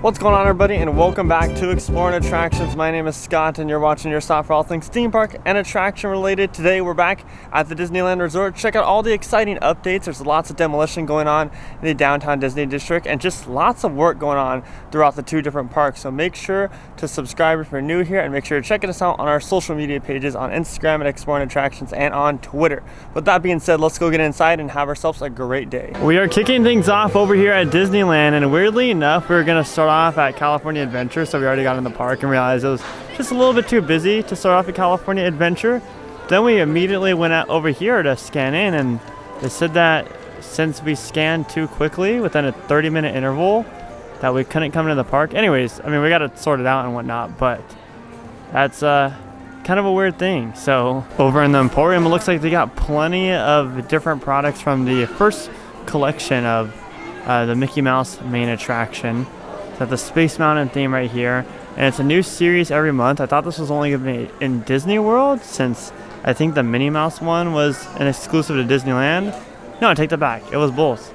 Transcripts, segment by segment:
What's going on, everybody, and welcome back to Exploring Attractions. My name is Scott and you're watching your stop for all things theme park and attraction related. Today we're back at the Disneyland Resort. Check out all the exciting updates. There's lots of demolition going on in the downtown Disney district and just lots of work going on throughout the two different parks. So make sure to subscribe if you're new here, and make sure to check us out on our social media pages on Instagram at Exploring Attractions and on Twitter. With that being said, let's go get inside and have ourselves a great day. We are kicking things off over here at Disneyland, and weirdly enough, we're going to start off at California Adventure. So we already got in the park and realized it was just a little bit too busy to start off at California Adventure. Then we immediately went out over here to scan in, and they said that since we scanned too quickly within a 30-minute interval that we couldn't come into the park. Anyways, I mean, we got to sort it out and whatnot, but that's kind of a weird thing. So over in the Emporium, it looks like they got plenty of different products from the first collection of the Mickey Mouse main attraction. Got the Space Mountain theme right here, and it's a new series every month. I thought this was only going to be in Disney World, since I think the Minnie Mouse one was an exclusive to Disneyland. No, I take that back. It was both.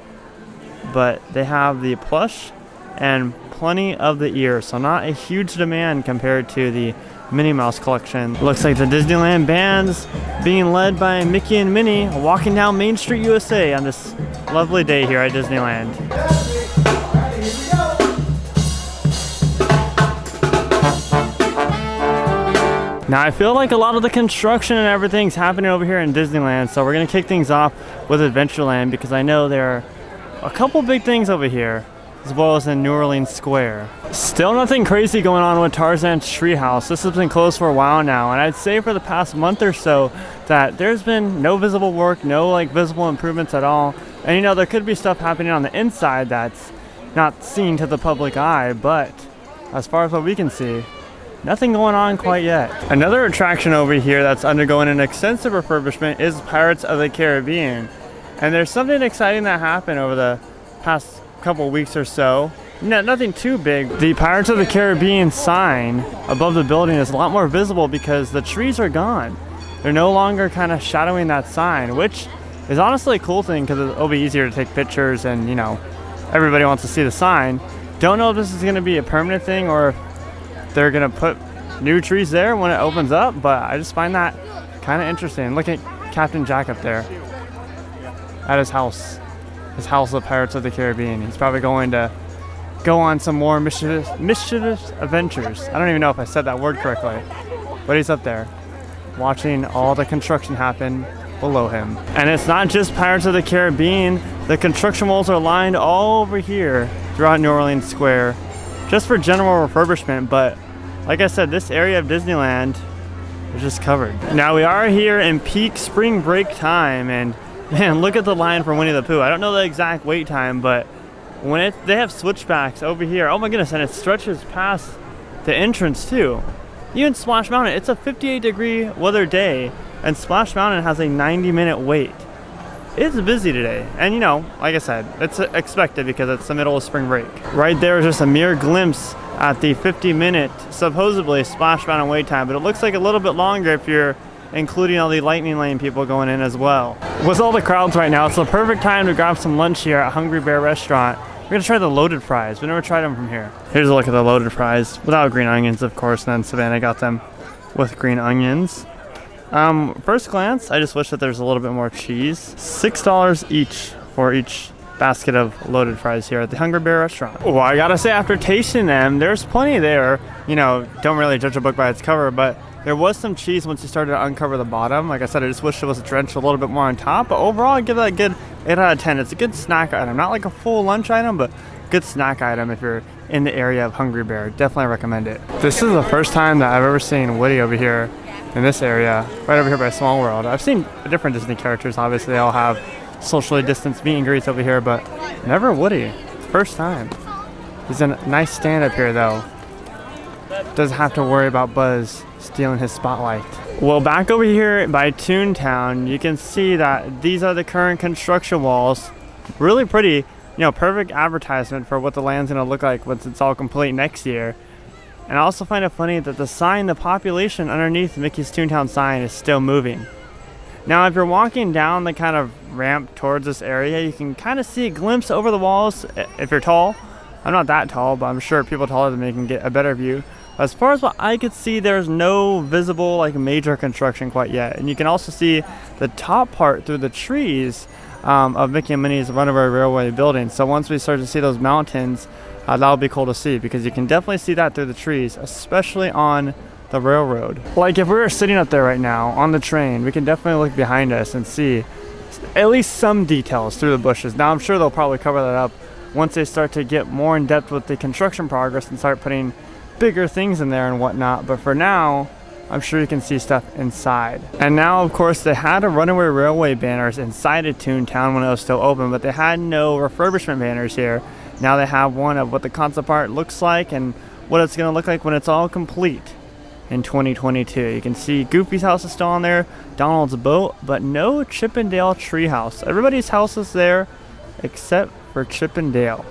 But they have the plush and plenty of the ears, so not a huge demand compared to the Minnie Mouse collection. Looks like the Disneyland band's being led by Mickey and Minnie walking down Main Street, USA on this lovely day here at Disneyland. Now I feel like a lot of the construction and everything's happening over here in Disneyland, so we're gonna kick things off with Adventureland because I know there are a couple big things over here, as well as in New Orleans Square. Still nothing crazy going on with Tarzan's Treehouse. This has been closed for a while now, and I'd say for the past month or so that there's been no visible work, no like visible improvements at all. And you know, there could be stuff happening on the inside that's not seen to the public eye, but as far as what we can see, nothing going on quite yet. Another attraction over here that's undergoing an extensive refurbishment is Pirates of the Caribbean. And there's something exciting that happened over the past couple weeks or so. No, nothing too big. The Pirates of the Caribbean sign above the building is a lot more visible because the trees are gone. They're no longer kind of shadowing that sign, which is honestly a cool thing because it'll be easier to take pictures and, you know, everybody wants to see the sign. Don't know if this is going to be a permanent thing or if they're gonna put new trees there when it opens up, but I just find that kind of interesting. Look at Captain Jack up there at his house of Pirates of the Caribbean. He's probably going to go on some more mischievous adventures. I don't even know if I said that word correctly, but he's up there watching all the construction happen below him. And it's not just Pirates of the Caribbean. The construction walls are lined all over here throughout New Orleans Square just for general refurbishment, but like I said, this area of Disneyland is just covered. Now we are here in peak spring break time, and man, look at the line for Winnie the Pooh. I don't know the exact wait time, but when they have switchbacks over here, oh my goodness, and it stretches past the entrance too. Even Splash Mountain, it's a 58-degree weather day, and Splash Mountain has a 90-minute wait. It's busy today, and you know, like I said, it's expected because it's the middle of spring break. Right there is just a mere glimpse at the 50-minute supposedly Splash Mountain wait time, but it looks like a little bit longer if you're including all the Lightning Lane people going in as well. With all the crowds right now, it's the perfect time to grab some lunch here at Hungry Bear Restaurant. We're gonna try the loaded fries. We never tried them from here. Here's a look at the loaded fries without green onions, of course, and then Savannah got them with green onions. First glance, I just wish that there's a little bit more cheese. $6 each for each basket of loaded fries here at the Hungry Bear Restaurant. Well, I gotta say, after tasting them, there's plenty there. You know, don't really judge a book by its cover, but there was some cheese once you started to uncover the bottom. Like I said, I just wish it was drenched a little bit more on top, but overall, I'd give that a good 8 out of 10. It's a good snack item. Not like a full lunch item, but good snack item if you're in the area of Hungry Bear. Definitely recommend it. This is the first time that I've ever seen Woody over here in this area, right over here by Small World. I've seen different Disney characters. Obviously, they all have socially distanced meet and greets over here, but never Woody. First time. He's a nice stand up here though. Doesn't have to worry about Buzz stealing his spotlight. Well, back over here by Toontown, you can see that these are the current construction walls. Really pretty, you know, perfect advertisement for what the land's gonna look like once it's all complete next year. And I also find it funny that the sign, the population underneath Mickey's Toontown sign is still moving. Now, if you're walking down the kind of ramp towards this area, you can kind of see a glimpse over the walls if you're tall. I'm not that tall, but I'm sure people taller than me can get a better view. As far as what I could see, there's no visible like major construction quite yet. And you can also see the top part through the trees of Mickey and Minnie's Runaway Railway building. So once we start to see those mountains, that'll be cool to see, because you can definitely see that through the trees, especially on the railroad. Like if we were sitting up there right now on the train, we can definitely look behind us and see at least some details through the bushes. Now I'm sure they'll probably cover that up once they start to get more in depth with the construction progress and start putting bigger things in there and whatnot. But for now, I'm sure you can see stuff inside. And now, of course, they had a Runaway Railway banners inside of Toontown when it was still open, but they had no refurbishment banners here. Now they have one of what the concept art looks like and what it's going to look like when it's all complete in 2022. You can see Goofy's house is still on there, Donald's boat, but no Chippendale treehouse. Everybody's house is there except for Chippendale.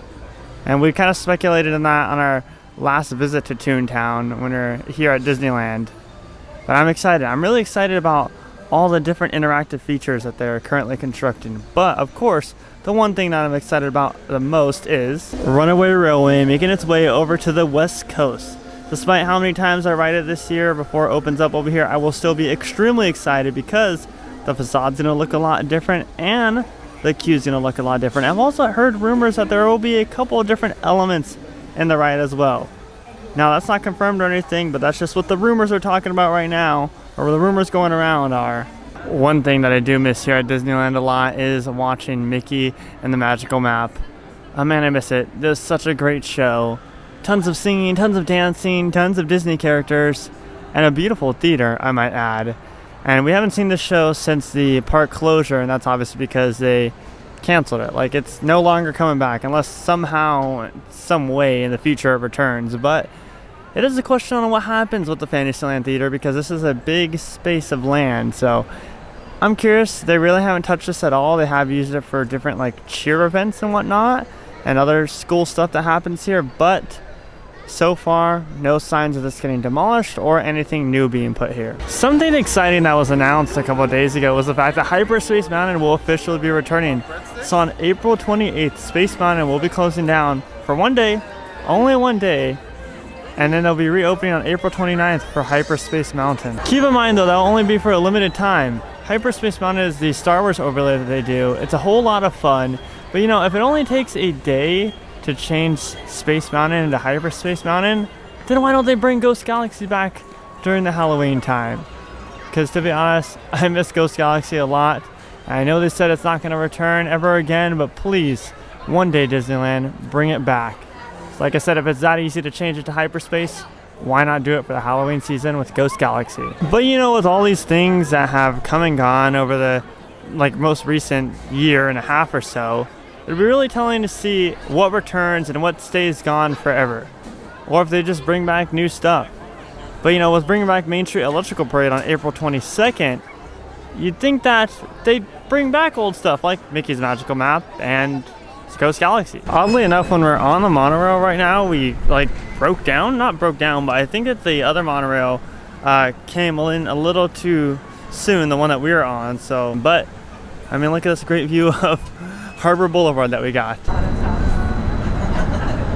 And we kind of speculated on that on our last visit to Toontown when we were here at Disneyland. But I'm excited. I'm really excited about all the different interactive features that they're currently constructing. But of course, the one thing that I'm excited about the most is Runaway Railway making its way over to the West Coast. Despite how many times I ride it this year before it opens up over here, I will still be extremely excited because the facade's gonna look a lot different and the queue's gonna look a lot different. I've also heard rumors that there will be a couple of different elements in the ride as well. Now that's not confirmed or anything, but that's just what the rumors are talking about right now, or the rumors going around are. One thing that I do miss here at Disneyland a lot is watching Mickey and the Magical Map. Oh man, I miss it. There's such a great show. Tons of singing, tons of dancing, tons of Disney characters, and a beautiful theater, I might add. And we haven't seen this show since the park closure, and that's obviously because they canceled it. Like, it's no longer coming back unless somehow, some way in the future it returns. But it is a question on what happens with the Fantasyland theater, because this is a big space of land. So I'm curious. They really haven't touched this at all. They have used it for different like cheer events and whatnot and other school stuff that happens here, but so far, no signs of this getting demolished or anything new being put here. Something exciting that was announced a couple of days ago was the fact that Hyperspace Mountain will officially be returning. So on April 28th, Space Mountain will be closing down for one day, only one day, and then they'll be reopening on April 29th for Hyperspace Mountain. Keep in mind though, that'll only be for a limited time. Hyperspace Mountain is the Star Wars overlay that they do. It's a whole lot of fun, but you know, if it only takes a day to change Space Mountain into Hyperspace Mountain, then why don't they bring Ghost Galaxy back during the Halloween time? Because to be honest, I miss Ghost Galaxy a lot. I know they said it's not going to return ever again, but please, one day Disneyland, bring it back. So like I said, if it's that easy to change it to hyperspace, why not do it for the Halloween season with Ghost Galaxy? But you know, with all these things that have come and gone over the most recent year and a half or so, it'd be really telling to see what returns and what stays gone forever, or if they just bring back new stuff. But you know, with bringing back Main Street Electrical Parade on April 22nd, you'd think that they'd bring back old stuff like Mickey's Magical Map and Ghost Galaxy. Oddly enough, when we're on the monorail right now, we not broke down, but I think that the other monorail came in a little too soon, the one that we were on. So, but I mean, look at this great view of Harbor Boulevard that we got.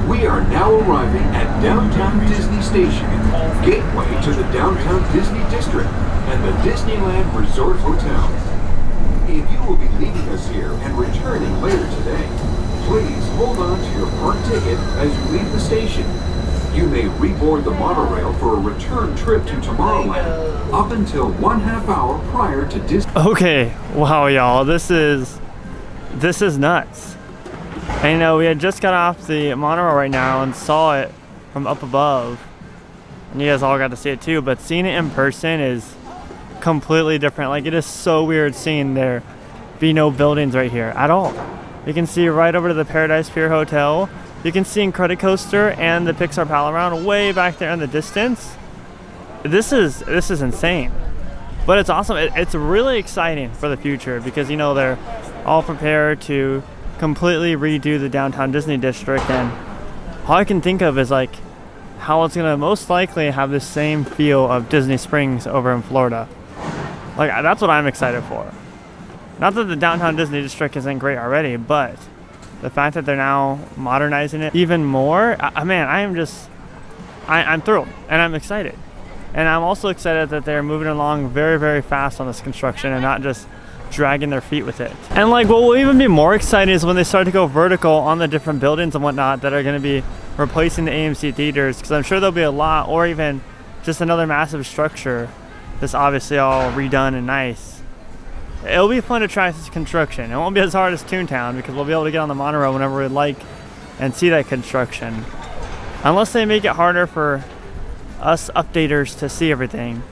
We are now arriving at Downtown Disney Station, gateway to the Downtown Disney District and the Disneyland Resort Hotel. If you will be leaving us here and returning later today, please hold on to your park ticket as you leave the station. You may reboard the monorail for a return trip to Tomorrowland up until 1/2 hour prior to Disney. Okay, wow, y'all, this is nuts. And you know, we had just got off the monorail right now and saw it from up above, and you guys all got to see it too, but seeing it in person is completely different. Like, it is so weird seeing there be no buildings right here at all. You can see right over to the Paradise Pier Hotel. You can see Incredicoaster and the Pixar Pal around way back there in the distance. This is insane, but it's awesome. It's really exciting for the future because, you know, they're all prepared to completely redo the Downtown Disney District, and all I can think of is like how it's gonna most likely have the same feel of Disney Springs over in Florida. Like, that's what I'm excited for. Not that the downtown Disney district isn't great already, but the fact that they're now modernizing it even more, man, I'm thrilled and I'm excited. And I'm also excited that they're moving along very, very fast on this construction and not just dragging their feet with it. And like, what will even be more exciting is when they start to go vertical on the different buildings and whatnot that are going to be replacing the AMC theaters, because I'm sure there'll be a lot, or even just another massive structure that's obviously all redone and nice. It'll be fun to try this construction. It won't be as hard as Toontown because we'll be able to get on the monorail whenever we like and see that construction. Unless they make it harder for us updaters to see everything.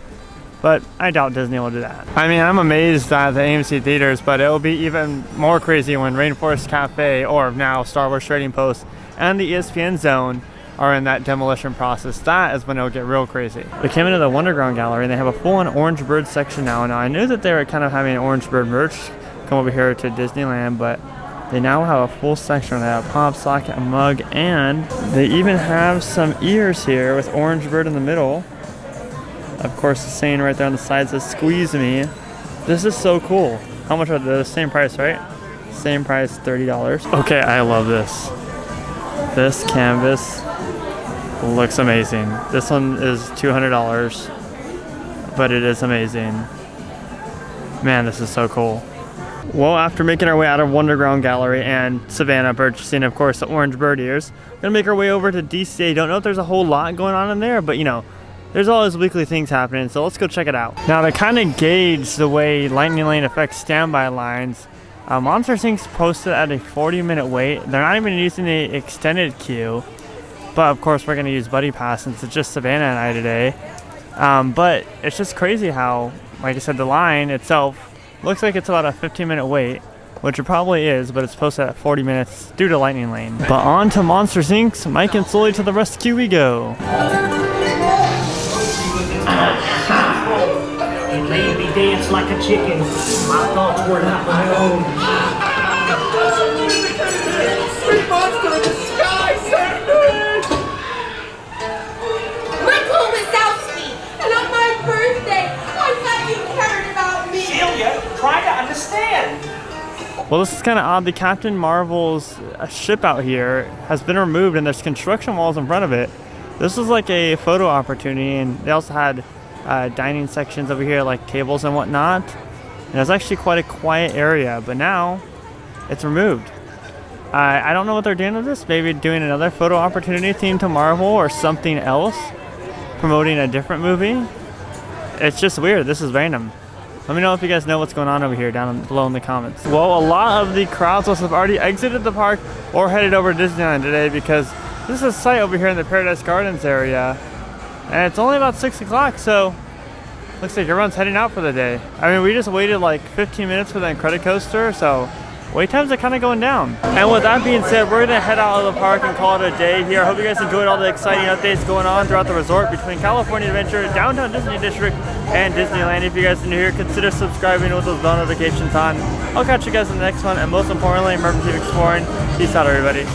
But I doubt Disney will do that. I mean, I'm amazed at the AMC theaters, but it'll be even more crazy when Rainforest Cafe, or now Star Wars Trading Post, and the ESPN Zone are in that demolition process. That is when it'll get real crazy. We came into the Wonderground Gallery and they have a full-on Orange Bird section now. Now I knew that they were kind of having Orange Bird merch come over here to Disneyland, but they now have a full section. They have a pop socket, a mug, and they even have some ears here with Orange Bird in the middle. Of course, the saying right there on the side says "Squeeze me." This is so cool. How much are they? The same price, right? Same price, $30. Okay, I love this. This canvas looks amazing. This one is $200, but it is amazing. Man, this is so cool. Well, after making our way out of Wonderground Gallery and Savannah, purchasing, of course, the Orange Bird ears, we're gonna make our way over to DCA. Don't know if there's a whole lot going on in there, but you know, there's always weekly things happening, so let's go check it out. Now, to kind of gauge the way Lightning Lane affects standby lines, Monster Inc.'s posted at a 40-minute wait. They're not even using the extended queue. But of course we're going to use Buddy Pass since it's just Savannah and I today. But it's just crazy how, like I said, the line itself looks like it's about a 15-minute wait, which it probably is, but it's posted at 40 minutes due to Lightning Lane. But on to Monster Inc.'s Mike and Sully to the rescue we go. You made me dance like a chicken. My thoughts were not my own. Sweet monster in the sky, save me! And on my birthday, I thought you cared about me. Celia, try to understand. Well, this is kind of odd. The Captain Marvel's ship out here has been removed and there's construction walls in front of it. This was like a photo opportunity, and they also had dining sections over here, like tables and whatnot. And it was actually quite a quiet area, but now it's removed. I don't know what they're doing with this. Maybe doing another photo opportunity themed to Marvel or something else. Promoting a different movie. It's just weird. This is random. Let me know if you guys know what's going on over here down below in the comments. Well, a lot of the crowds must have already exited the park or headed over to Disneyland today, because this is a site over here in the Paradise Gardens area. And it's only about 6 o'clock, so looks like everyone's heading out for the day. I mean, we just waited like 15 minutes for the Incredicoaster, so wait times are kind of going down. And with that being said, we're gonna head out of the park and call it a day here. I hope you guys enjoyed all the exciting updates going on throughout the resort between California Adventure, Downtown Disney District, and Disneyland. If you guys are new here, consider subscribing with those bell notifications on. I'll catch you guys in the next one, and most importantly, remember to keep exploring. Peace out, everybody.